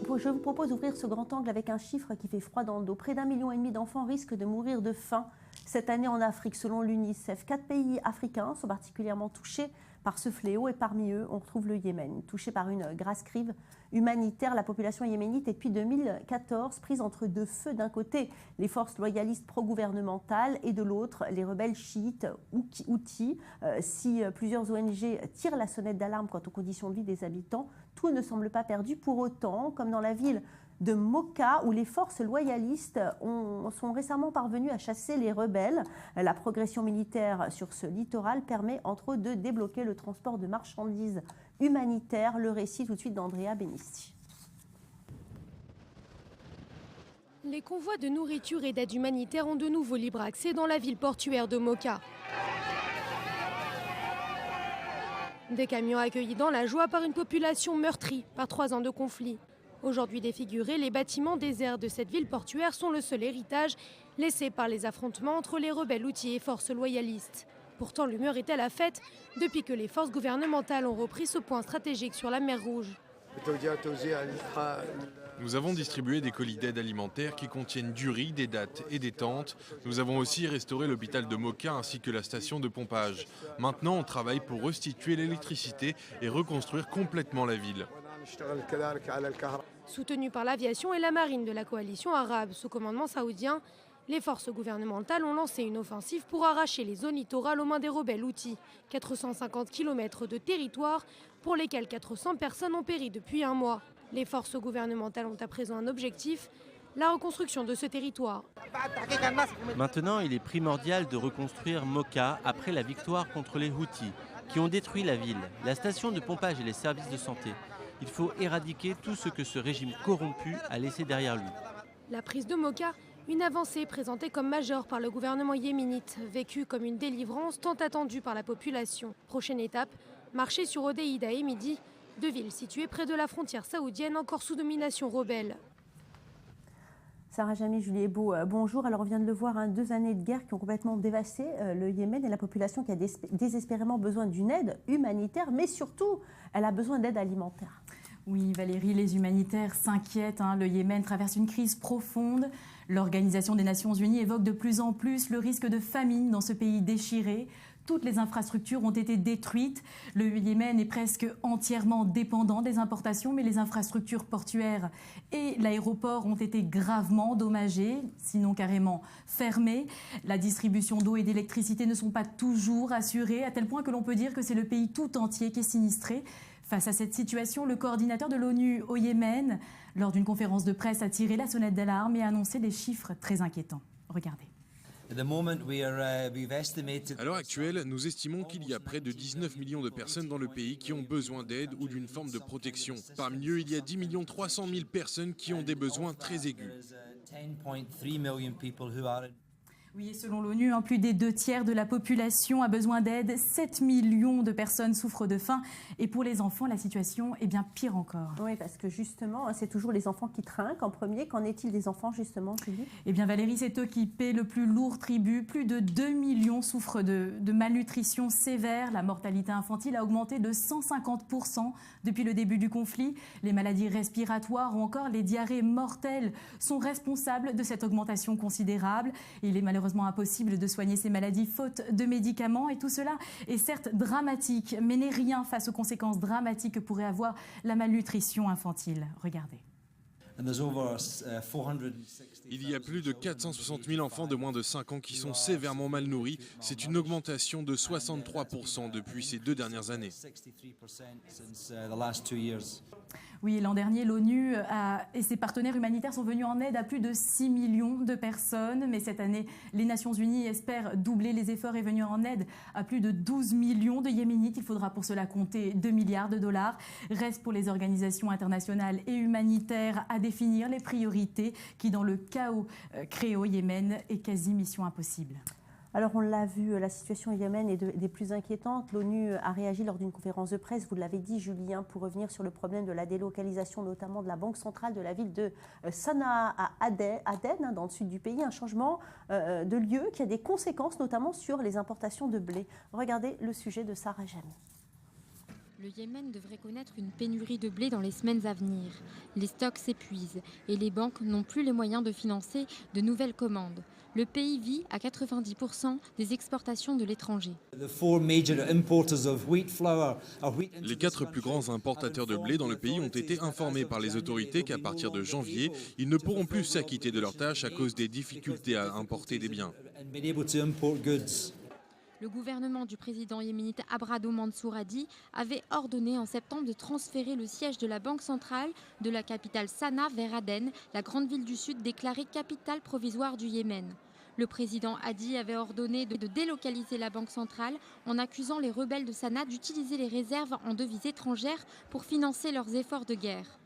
vous propose d'ouvrir ce grand angle avec un chiffre qui fait froid dans le dos. Près d'1,5 million d'enfants risquent de mourir de faim cette année en Afrique, selon l'UNICEF. 4 pays africains sont particulièrement touchés par ce fléau et parmi eux, on retrouve le Yémen. Touché par une grasse crise humanitaire, la population yéménite est depuis 2014 prise entre deux feux. D'un côté, les forces loyalistes pro-gouvernementales et de l'autre, les rebelles chiites Houthis. Si plusieurs ONG tirent la sonnette d'alarme quant aux conditions de vie des habitants, tout ne semble pas perdu. Pour autant, comme dans la ville de Mocha, où les forces loyalistes sont récemment parvenues à chasser les rebelles. La progression militaire sur ce littoral permet entre autres de débloquer le transport de marchandises humanitaires. Le récit tout de suite d'Andrea Benisti. Les convois de nourriture et d'aide humanitaire ont de nouveau libre accès dans la ville portuaire de Mocha. Des camions accueillis dans la joie par une population meurtrie par 3 ans de conflit. Aujourd'hui défigurés, les bâtiments déserts de cette ville portuaire sont le seul héritage laissé par les affrontements entre les rebelles Houthis et forces loyalistes. Pourtant, l'humeur est à la fête depuis que les forces gouvernementales ont repris ce point stratégique sur la mer Rouge. Nous avons distribué des colis d'aide alimentaire qui contiennent du riz, des dattes et des tentes. Nous avons aussi restauré l'hôpital de Mocha ainsi que la station de pompage. Maintenant, on travaille pour restituer l'électricité et reconstruire complètement la ville. Soutenus par l'aviation et la marine de la coalition arabe sous commandement saoudien, les forces gouvernementales ont lancé une offensive pour arracher les zones littorales aux mains des rebelles Houthis. 450 km de territoire pour lesquels 400 personnes ont péri depuis un mois. Les forces gouvernementales ont à présent un objectif, la reconstruction de ce territoire. Maintenant, il est primordial de reconstruire Mocha après la victoire contre les Houthis, qui ont détruit la ville, la station de pompage et les services de santé. Il faut éradiquer tout ce que ce régime corrompu a laissé derrière lui. La prise de Mocha, une avancée présentée comme majeure par le gouvernement yéménite, vécue comme une délivrance tant attendue par la population. Prochaine étape, marcher sur Hodeïda et Midi, 2 villes situées près de la frontière saoudienne encore sous domination rebelle. Sarah Jamy, Julie Ebeau, bonjour. Alors on vient de le voir, 2 années de guerre qui ont complètement dévasté le Yémen et la population qui a désespérément besoin d'une aide humanitaire, mais surtout, elle a besoin d'aide alimentaire. Oui, Valérie, les humanitaires s'inquiètent. Le Yémen traverse une crise profonde. L'Organisation des Nations Unies évoque de plus en plus le risque de famine dans ce pays déchiré. Toutes les infrastructures ont été détruites. Le Yémen est presque entièrement dépendant des importations, mais les infrastructures portuaires et l'aéroport ont été gravement endommagées, sinon carrément fermées. La distribution d'eau et d'électricité ne sont pas toujours assurées, à tel point que l'on peut dire que c'est le pays tout entier qui est sinistré. Face à cette situation, le coordinateur de l'ONU au Yémen, lors d'une conférence de presse, a tiré la sonnette d'alarme et a annoncé des chiffres très inquiétants. Regardez. À l'heure actuelle, nous estimons qu'il y a près de 19 millions de personnes dans le pays qui ont besoin d'aide ou d'une forme de protection. Parmi eux, il y a 10 300 000 personnes qui ont des besoins très aigus. Oui, et selon l'ONU, plus des 2 tiers de la population a besoin d'aide. 7 millions de personnes souffrent de faim. Et pour les enfants, la situation est bien pire encore. Oui, parce que justement, c'est toujours les enfants qui trinquent en premier. Qu'en est-il des enfants, justement, Julie ? Eh bien, Valérie, c'est eux qui paient le plus lourd tribut. Plus de 2 millions souffrent de malnutrition sévère. La mortalité infantile a augmenté de 150% depuis le début du conflit. Les maladies respiratoires ou encore les diarrhées mortelles sont responsables de cette augmentation considérable. Il est malheureusement impossible de soigner ces maladies faute de médicaments et tout cela est certes dramatique, mais n'est rien face aux conséquences dramatiques que pourrait avoir la malnutrition infantile. Regardez. Il y a plus de 460 000 enfants de moins de 5 ans qui sont sévèrement mal nourris. C'est une augmentation de 63% depuis ces 2 dernières années. Oui, l'an dernier, l'ONU et ses partenaires humanitaires sont venus en aide à plus de 6 millions de personnes. Mais cette année, les Nations Unies espèrent doubler les efforts et venir en aide à plus de 12 millions de Yéménites. Il faudra pour cela compter 2 milliards de dollars. Reste pour les organisations internationales et humanitaires à définir les priorités qui, dans le chaos créé au Yémen, est quasi mission impossible. Alors on l'a vu, la situation au Yémen est des plus inquiétantes. L'ONU a réagi lors d'une conférence de presse, vous l'avez dit Julien, pour revenir sur le problème de la délocalisation notamment de la banque centrale de la ville de Sanaa à Aden, dans le sud du pays. Un changement de lieu qui a des conséquences notamment sur les importations de blé. Regardez le sujet de Sarah Jamy. Le Yémen devrait connaître une pénurie de blé dans les semaines à venir. Les stocks s'épuisent et les banques n'ont plus les moyens de financer de nouvelles commandes. Le pays vit à 90% des exportations de l'étranger. Les 4 plus grands importateurs de blé dans le pays ont été informés par les autorités qu'à partir de janvier, ils ne pourront plus s'acquitter de leurs tâches à cause des difficultés à importer des biens. Le gouvernement du président yéménite Abrado Mansour Hadi avait ordonné en septembre de transférer le siège de la Banque centrale de la capitale Sanaa vers Aden, la grande ville du sud déclarée capitale provisoire du Yémen. Le président Hadi avait ordonné de délocaliser la Banque centrale en accusant les rebelles de Sanaa d'utiliser les réserves en devises étrangères pour financer leurs efforts de guerre.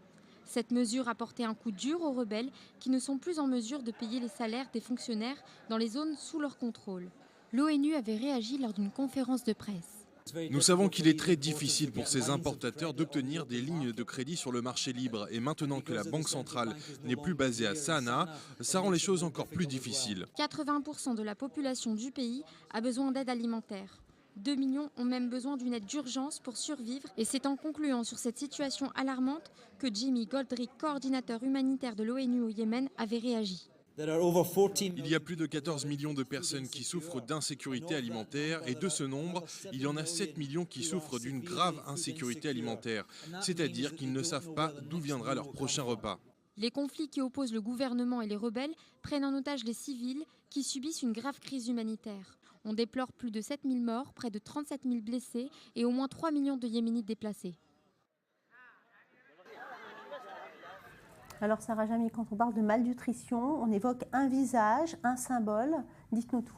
Cette mesure a porté un coup dur aux rebelles qui ne sont plus en mesure de payer les salaires des fonctionnaires dans les zones sous leur contrôle. L'ONU avait réagi lors d'une conférence de presse. Nous savons qu'il est très difficile pour ces importateurs d'obtenir des lignes de crédit sur le marché libre. Et maintenant que la Banque centrale n'est plus basée à Sanaa, ça rend les choses encore plus difficiles. 80% de la population du pays a besoin d'aide alimentaire. 2 millions ont même besoin d'une aide d'urgence pour survivre. Et c'est en concluant sur cette situation alarmante que Jimmy Goldrick, coordinateur humanitaire de l'ONU au Yémen, avait réagi. Il y a plus de 14 millions de personnes qui souffrent d'insécurité alimentaire et de ce nombre, il y en a 7 millions qui souffrent d'une grave insécurité alimentaire, c'est-à-dire qu'ils ne savent pas d'où viendra leur prochain repas. Les conflits qui opposent le gouvernement et les rebelles prennent en otage les civils qui subissent une grave crise humanitaire. On déplore plus de 7 000 morts, près de 37 000 blessés et au moins 3 millions de Yéménites déplacés. Alors Sarah Jamy, quand on parle de malnutrition, on évoque un visage, un symbole. Dites-nous tout.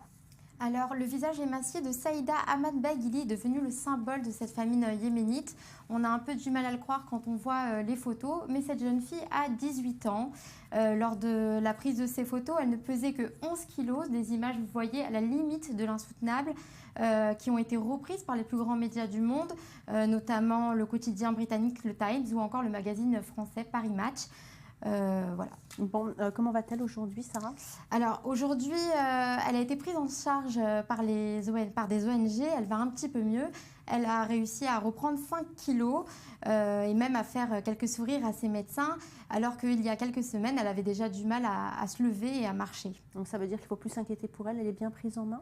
Alors, le visage émacié de Saïda Ahmad Beg, il est devenu le symbole de cette famine yéménite. On a un peu du mal à le croire quand on voit les photos, mais cette jeune fille a 18 ans. Lors de la prise de ces photos, elle ne pesait que 11 kilos. Des images, vous voyez, à la limite de l'insoutenable, qui ont été reprises par les plus grands médias du monde, notamment le quotidien britannique Le Times ou encore le magazine français Paris Match. Voilà. Bon, comment va-t-elle aujourd'hui, Sarah? Alors aujourd'hui, elle a été prise en charge par des ONG, elle va un petit peu mieux. Elle a réussi à reprendre 5 kilos et même à faire quelques sourires à ses médecins, alors qu'il y a quelques semaines, elle avait déjà du mal à se lever et à marcher. Donc ça veut dire qu'il ne faut plus s'inquiéter pour elle, elle est bien prise en main?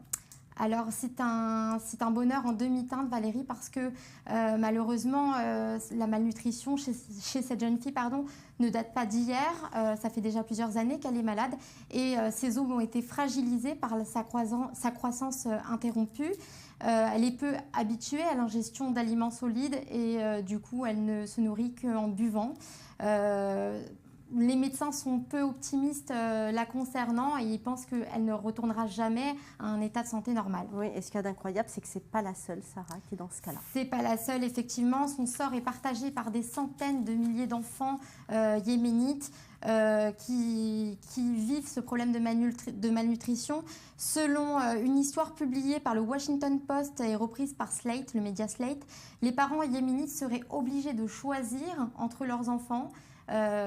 Alors c'est un bonheur en demi-teinte, Valérie, parce que malheureusement la malnutrition chez cette jeune fille ne date pas d'hier. Ça fait déjà plusieurs années qu'elle est malade et ses os ont été fragilisés par sa croissance interrompue. Elle est peu habituée à l'ingestion d'aliments solides et du coup elle ne se nourrit qu'en buvant. Les médecins sont peu optimistes la concernant et ils pensent qu'elle ne retournera jamais à un état de santé normal. Oui, et ce qu'il y a d'incroyable, c'est que ce n'est pas la seule, Sarah, qui est dans ce cas-là. C'est pas la seule, effectivement. Son sort est partagé par des centaines de milliers d'enfants yéménites qui vivent ce problème de malnutrition. Selon une histoire publiée par le Washington Post et reprise par Slate, le média Slate, les parents yéménites seraient obligés de choisir entre leurs enfants,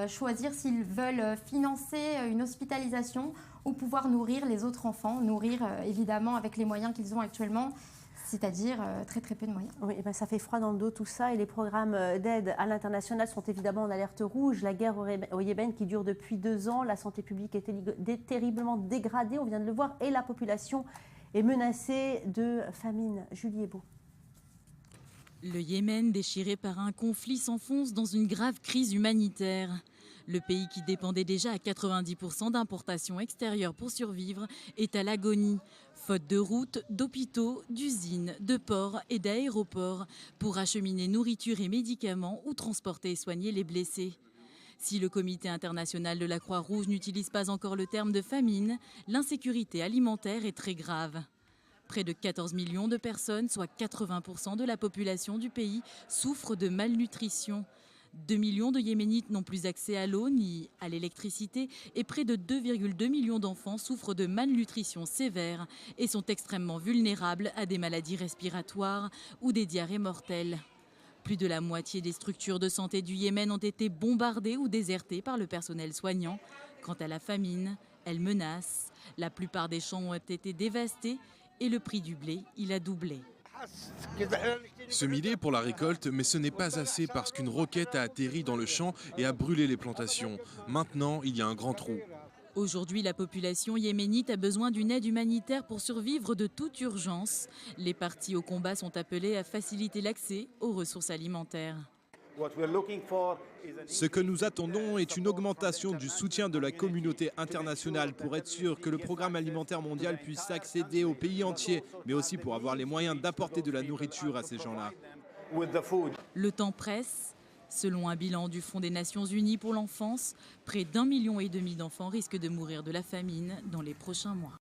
choisir s'ils veulent financer une hospitalisation ou pouvoir nourrir les autres enfants, nourrir évidemment avec les moyens qu'ils ont actuellement, c'est-à-dire très très peu de moyens. Oui, et ben ça fait froid dans le dos tout ça et les programmes d'aide à l'international sont évidemment en alerte rouge. La guerre au Yémen qui dure depuis 2 ans, la santé publique est terriblement dégradée, on vient de le voir, et la population est menacée de famine. Julie Ebaud. Le Yémen, déchiré par un conflit, s'enfonce dans une grave crise humanitaire. Le pays qui dépendait déjà à 90% d'importations extérieures pour survivre est à l'agonie. Faute de routes, d'hôpitaux, d'usines, de ports et d'aéroports pour acheminer nourriture et médicaments ou transporter et soigner les blessés. Si le Comité international de la Croix-Rouge n'utilise pas encore le terme de famine, l'insécurité alimentaire est très grave. Près de 14 millions de personnes, soit 80% de la population du pays, souffrent de malnutrition. 2 millions de Yéménites n'ont plus accès à l'eau ni à l'électricité et près de 2,2 millions d'enfants souffrent de malnutrition sévère et sont extrêmement vulnérables à des maladies respiratoires ou des diarrhées mortelles. Plus de la moitié des structures de santé du Yémen ont été bombardées ou désertées par le personnel soignant. Quant à la famine, elle menace. La plupart des champs ont été dévastés et le prix du blé, il a doublé. Semis pour la récolte, mais ce n'est pas assez parce qu'une roquette a atterri dans le champ et a brûlé les plantations. Maintenant, il y a un grand trou. Aujourd'hui, la population yéménite a besoin d'une aide humanitaire pour survivre de toute urgence. Les partis au combat sont appelés à faciliter l'accès aux ressources alimentaires. Ce que nous attendons est une augmentation du soutien de la communauté internationale pour être sûr que le programme alimentaire mondial puisse accéder au pays entier, mais aussi pour avoir les moyens d'apporter de la nourriture à ces gens-là. Le temps presse. Selon un bilan du Fonds des Nations Unies pour l'enfance, près d'1,5 million d'enfants risquent de mourir de la famine dans les prochains mois.